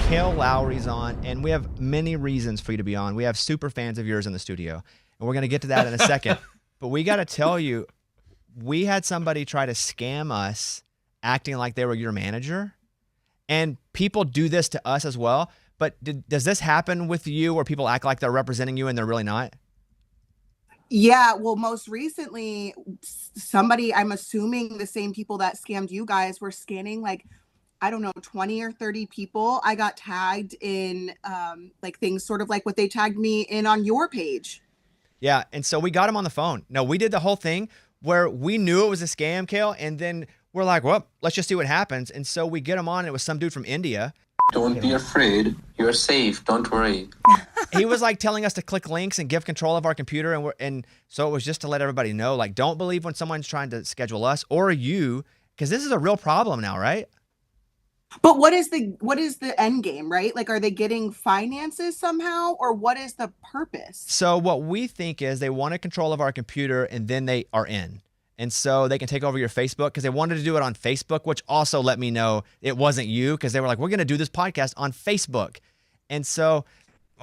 Kail Lowry's on, and we have many reasons for you to be on. We have super fans of yours in the studio, and we're going to get to that in a second. But we got to tell you, we had somebody try to scam us acting like they were your manager, and people do this to us as well. But does this happen with you where people act like they're representing you and they're really not? Yeah, well, most recently, somebody, I'm assuming the same people that scammed you guys, were scanning like, I don't know, 20 or 30 people. I got tagged in like things sort of like what they tagged me in on your page. Yeah, and so we got him on the phone. No, we did the whole thing where we knew it was a scam, Kail, and then we're like, well, let's just see what happens. And so we get him on, and it was some dude from India. Don't be afraid. You're safe. Don't worry. He was like telling us to click links and give control of our computer. And so it was just to let everybody know, like, don't believe when someone's trying to schedule us or you, because this is a real problem now, right? But what is the end game, right? Like, are they getting finances somehow, or what is the purpose? So what we think is they wanted control of our computer, and then they are in. And so they can take over your Facebook, because they wanted to do it on Facebook, which also let me know it wasn't you, because they were like, we're going to do this podcast on Facebook. And so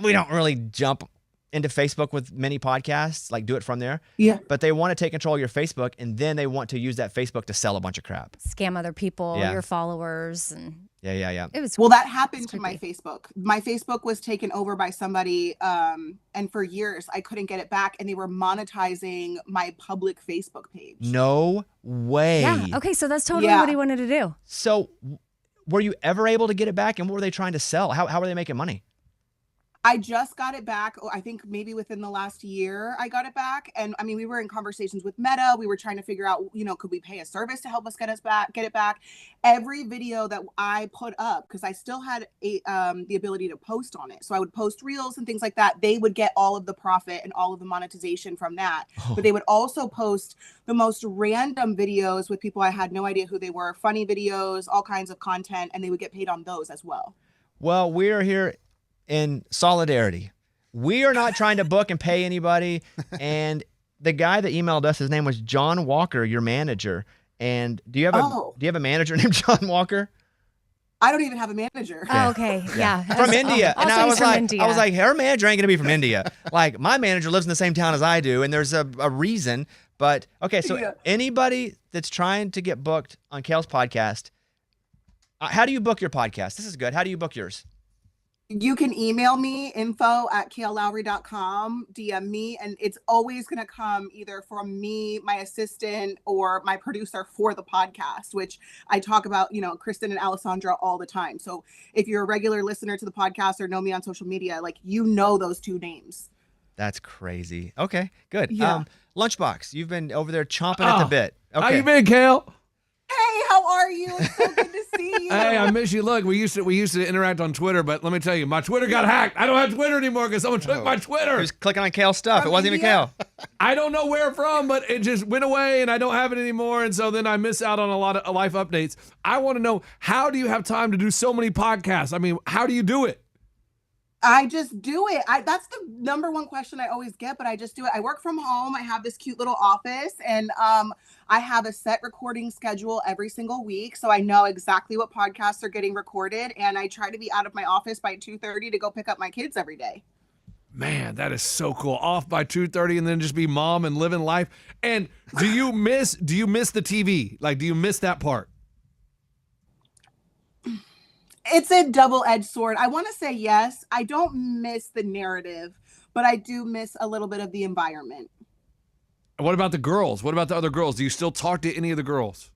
we don't really jump into Facebook with many podcasts, like do it from there. Yeah. But they want to take control of your Facebook, and then they want to use that Facebook to sell a bunch of crap. Scam other people, your followers. And Yeah. It was well, that happened to my Facebook. My Facebook was taken over by somebody, and for years I couldn't get it back, and they were monetizing my public Facebook page. No way. Yeah. Okay, so that's totally what he wanted to do. So were you ever able to get it back, and what were they trying to sell? How were they making money? I just got it back. I think maybe within the last year I got it back. And I mean, we were in conversations with Meta. We were trying to figure out, could we pay a service to help us get it back? Every video that I put up, because I still had the ability to post on it. So I would post reels and things like that. They would get all of the profit and all of the monetization from that. But they would also post the most random videos with people I had no idea who they were, funny videos, all kinds of content, and they would get paid on those as well. Well, we're here in solidarity. We are not trying to book and pay anybody. And the guy that emailed us, his name was John Walker, your manager. And do you have a manager named John Walker? I don't even have a manager. Oh, okay. Yeah. From India. And I was like, her manager ain't gonna be from India. Like, my manager lives in the same town as I do, and there's a reason. But okay, so anybody that's trying to get booked on Kail's podcast, how do you book your podcast? This is good. How do you book yours? You can email me, info@kaillowry.com, DM me, and it's always going to come either from me, my assistant, or my producer for the podcast, which I talk about, Kristen and Alessandra all the time. So if you're a regular listener to the podcast or know me on social media, like, those two names. That's crazy. Okay, good. Yeah. Lunchbox, you've been over there chomping at the bit. Okay. How you been, Kail? Hey, how are you? It's so good to see you. Hey, I miss you. Look, we used to interact on Twitter, but let me tell you, my Twitter got hacked. I don't have Twitter anymore because someone took my Twitter. He was clicking on Kail's stuff. It wasn't even Kail. I don't know where from, but it just went away, and I don't have it anymore, and so then I miss out on a lot of life updates. I want to know, how do you have time to do so many podcasts? I mean, how do you do it? I just do it. That's the number one question I always get, but I just do it. I work from home. I have this cute little office, and I have a set recording schedule every single week. So I know exactly what podcasts are getting recorded, and I try to be out of my office by 2:30 to go pick up my kids every day. Man, that is so cool. Off by 2:30 and then just be mom and living life. And do you miss the TV? Like, do you miss that part? It's a double-edged sword. I want to say yes. I don't miss the narrative, but I do miss a little bit of the environment. What about the girls? What about the other girls? Do you still talk to any of the girls?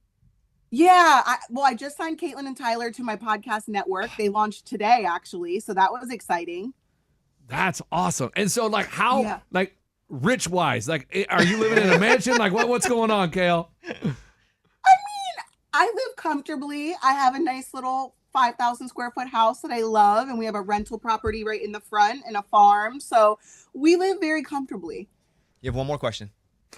Yeah. I just signed Caitlin and Tyler to my podcast network. They launched today, actually. So that was exciting. That's awesome. And so, like, how, like, rich-wise, like, are you living in a mansion? Like, what's going on, Kail? I mean, I live comfortably. I have a nice little 5,000 square foot house that I love, and we have a rental property right in the front and a farm. So we live very comfortably. You have one more question.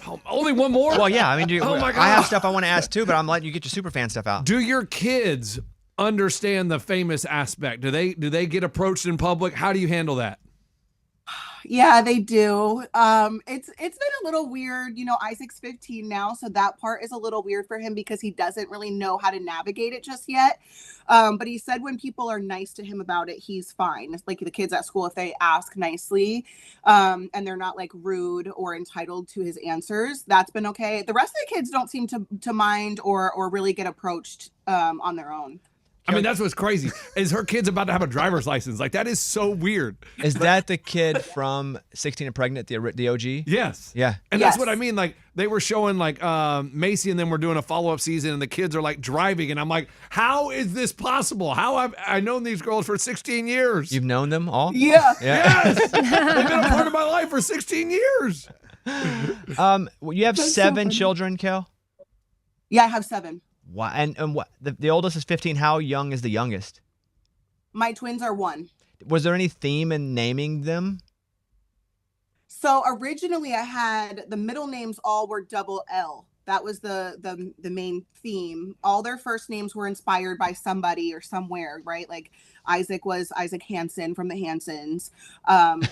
Oh, only one more? Well, yeah. I mean, oh my God. I have stuff I want to ask too, but I'm letting you get your super fan stuff out. Do your kids understand the famous aspect? Do they get approached in public? How do you handle that? Yeah, they do. It's been a little weird. Isaac's 15 now, so that part is a little weird for him because he doesn't really know how to navigate it just yet. But he said when people are nice to him about it, he's fine. It's like the kids at school, if they ask nicely, and they're not like rude or entitled to his answers, that's been okay. The rest of the kids don't seem to mind or really get approached on their own. I mean, that's what's crazy is her kid's about to have a driver's license. Like, that is so weird. Is that the kid from 16 and Pregnant, the OG? Yes. Yeah. And that's what I mean. Like, they were showing like Macy and them were doing a follow-up season and the kids are like driving. And I'm like, how is this possible? How have I known these girls for 16 years? You've known them all? Yeah. Yes. They've been a part of my life for 16 years. You have seven children, Kail? Yeah, I have 7. Wow. And what the oldest is 15. How young is the youngest? My twins are 1. Was there any theme in naming them? So originally I had the middle names all were double L. That was the main theme. All their first names were inspired by somebody or somewhere, right? Like Isaac was Isaac Hansen from the Hansons.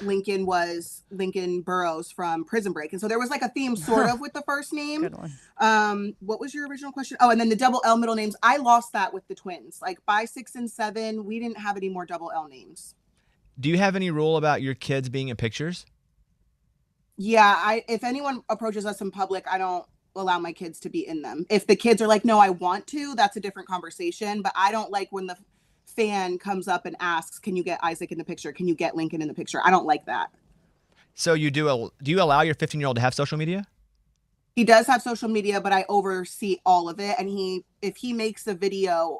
Lincoln was Lincoln Burrows from Prison Break. And so there was like a theme sort of with the first name. Good one. What was your original question? Oh, and then the double L middle names. I lost that with the twins. Like by 6 and 7, we didn't have any more double L names. Do you have any rule about your kids being in pictures? Yeah, if anyone approaches us in public, I don't allow my kids to be in them. If the kids are like, no, I want to, that's a different conversation. But I don't like when the fan comes up and asks, can you get Isaac in the picture? Can you get Lincoln in the picture? I don't like that. So do you allow your 15-year-old to have social media? He does have social media, but I oversee all of it. And if he makes a video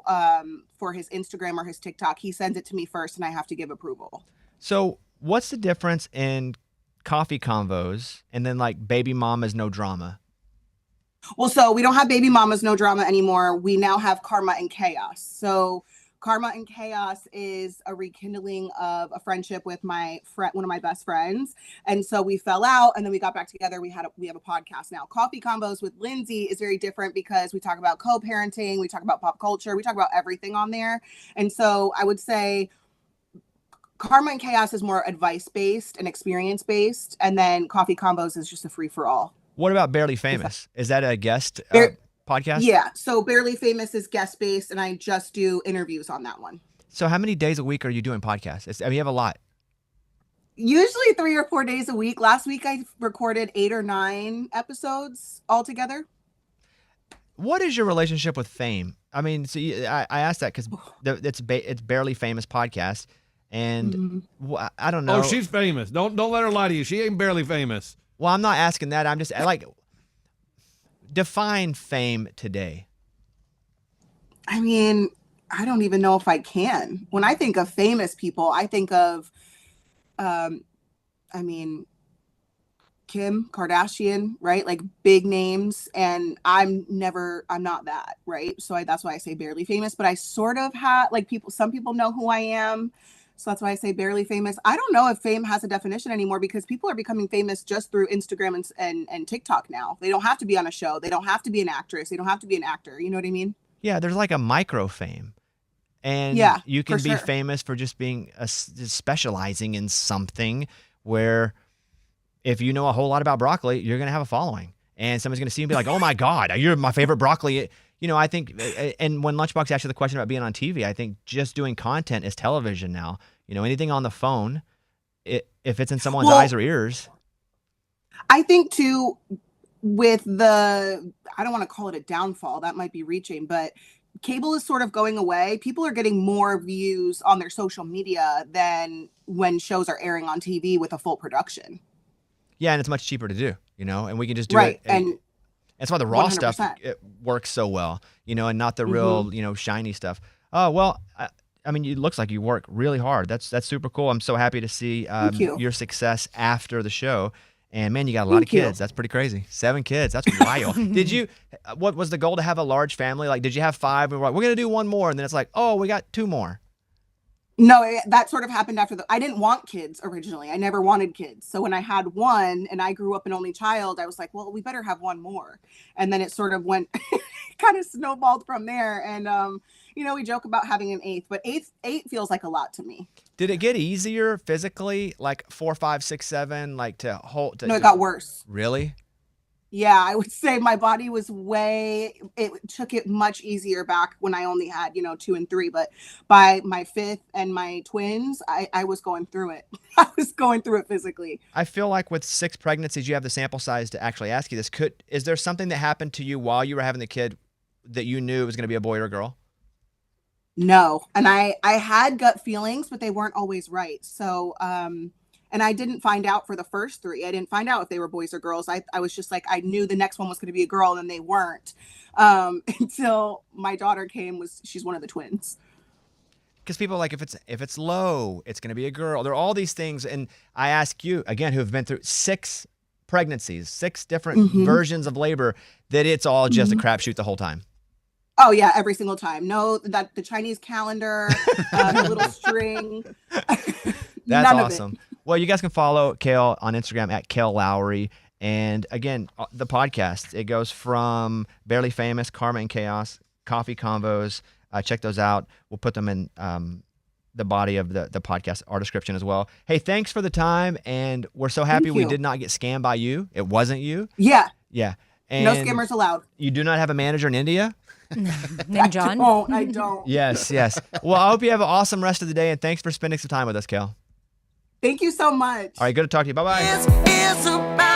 for his Instagram or his TikTok, he sends it to me first and I have to give approval. So what's the difference in coffee convos and then like baby mama's no drama? Well, so we don't have baby mamas, no drama anymore. We now have Karma and Chaos. So Karma and Chaos is a rekindling of a friendship with my friend, one of my best friends. And so we fell out and then we got back together. We have a podcast now. Coffee Combos with Lindsay is very different because we talk about co-parenting. We talk about pop culture. We talk about everything on there. And so I would say Karma and Chaos is more advice-based and experience-based. And then Coffee Combos is just a free-for-all. What about Barely Famous? Is that a guest podcast? Yeah. So Barely Famous is guest-based, and I just do interviews on that one. So how many days a week are you doing podcasts? You have a lot. Usually 3 or 4 days a week. Last week I recorded 8 or 9 episodes altogether. What is your relationship with fame? I mean, so I asked that because it's Barely Famous podcast, and I don't know. Oh, she's famous. Don't let her lie to you. She ain't barely famous. Well, I'm not asking that. I'm just define fame today. I mean, I don't even know if I can. When I think of famous people, I think of, Kim Kardashian, right? Like big names. And I'm not that, right? So that's why I say barely famous, but I sort of have some people know who I am. So that's why I say barely famous. I don't know if fame has a definition anymore because people are becoming famous just through Instagram and TikTok now. They don't have to be on a show. They don't have to be an actress. They don't have to be an actor. You know what I mean? Yeah, there's like a micro fame. And you can be famous for just being just specializing in something where if you know a whole lot about broccoli, you're going to have a following. And somebody's going to see you and be like, oh my God, you're my favorite broccoli. You know, I think, and when Lunchbox asked you the question about being on TV, I think just doing content is television now. You know, anything on the phone, if it's in someone's eyes or ears. I think too, with I don't want to call it a downfall, that might be reaching, but cable is sort of going away. People are getting more views on their social media than when shows are airing on TV with a full production. Yeah, and it's much cheaper to do, you know, and we can just do it. And that's why the raw 100%. stuff it works so well, you know, and not the real, you know, shiny stuff. Oh, well, I mean, it looks like you work really hard. That's super cool. I'm so happy to see your success after the show. And man, you got a lot of kids. That's pretty crazy. 7 kids. That's wild. What was the goal to have a large family? Like, did you have 5 and we're going to do 1 more? And then it's like, oh, we got 2 more. No, that sort of happened after I didn't want kids originally. I never wanted kids. So when I had 1 and I grew up an only child, I was like, well, we better have 1 more. And then it sort of went, kind of snowballed from there. And, you know, we joke about having an 8th, but 8 feels like a lot to me. Did it get easier physically, like 4, 5, 6, 7, like to hold? No, it got worse. Really? Yeah, I would say my body was it took it much easier back when I only had, 2 and 3. But by my 5th and my twins, I was going through it. I was going through it physically. I feel like with 6 pregnancies, you have the sample size to actually ask you this. Is there something that happened to you while you were having the kid that you knew it was going to be a boy or a girl? No. And I had gut feelings, but they weren't always right. So, and I didn't find out for the first 3. I didn't find out if they were boys or girls. I was just like, I knew the next one was going to be a girl, and they weren't. Until my daughter came, she's one of the twins. Because people are like, if it's low, it's going to be a girl. There are all these things. And I ask you, again, who have been through 6 pregnancies, 6 different versions of labor, that it's all just a crapshoot the whole time. Oh yeah, every single time. No, that the Chinese calendar, the little string. That's awesome. Well, you guys can follow Kail on Instagram at Kail Lowry. And again, the podcast, it goes from Barely Famous, Karma and Chaos, Coffee Convos. Check those out. We'll put them in the body of the podcast, our description as well. Hey, thanks for the time. And we're so happy we did not get scammed by you. It wasn't you. Yeah. Yeah. And no scammers allowed. You do not have a manager in India? Named John? I don't. Yes. Well, I hope you have an awesome rest of the day. And thanks for spending some time with us, Kail. Thank you so much. All right, good to talk to you. Bye-bye. It's about